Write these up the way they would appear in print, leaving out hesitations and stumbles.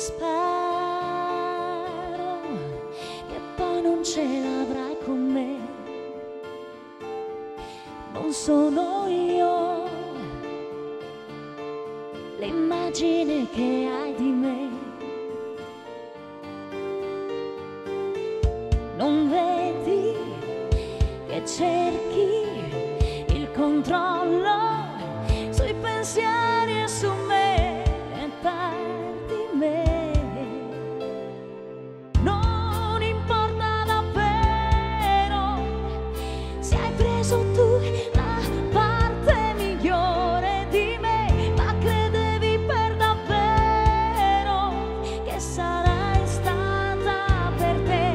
Spero che poi non ce l'avrai con me. Non sono io l'immagine che hai di me. Non vedi che cerchi il controllo sui pensieri e su me e perdi me. Non importa davvero se hai preso tu la parte migliore di me, ma credevi per davvero che sarai stata per te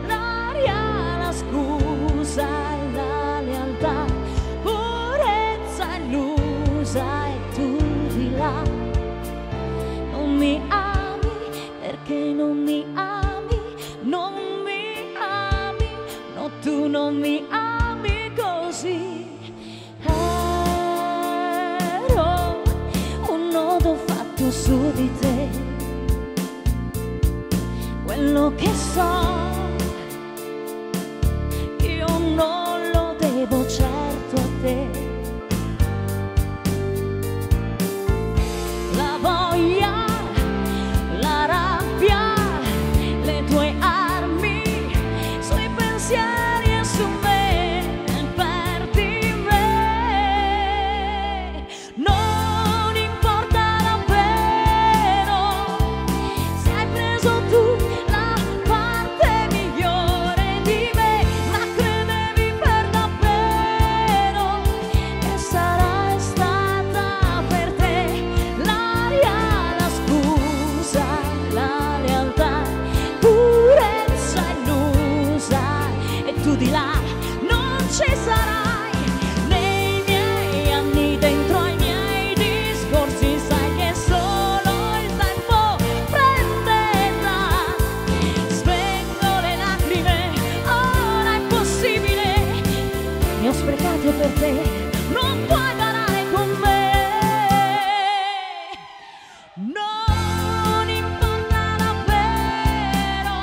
l'aria, la scusa e la lealtà, purezza illusa, e tu di là non mi ami perché non mi ami, non mi ami, no, tu non mi ami così. Ero un nodo fatto su di te, quello che so io non lo devo certo a te. La voglia, la rabbia, le tue armi sui pensieri e su me, perdi me. Non importa davvero se hai preso tu la parte migliore di me, ma credevi per davvero che sarai stata per te l'aria, la scusa, la lealtà, purezza illusa, e tu di là non ci sarai. Nei miei anni, dentro ai miei discorsi, sai che solo il tempo prenderà. Spengo le lacrime, ora è possibile, ne ho sprecate per te, non puoi parlare con me. Non importa davvero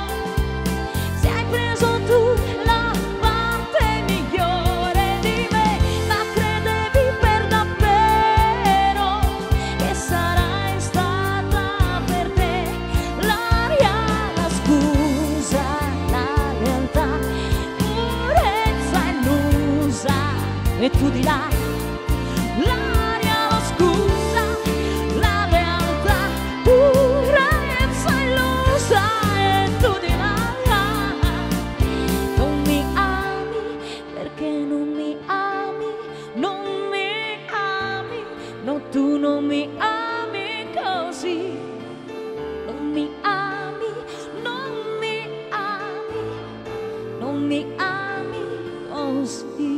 se hai preso tu la parte migliore di me, ma credevi per davvero che sarai stata per te l'aria, la scusa, la lealtà, purezza illusa, e tu di là. L'aria, la scusa, la lealtà, purezza illusa, e tu di là. Non mi ami perché non mi ami, non mi ami, no, tu non mi ami così. Non mi ami, non mi ami, non mi ami così.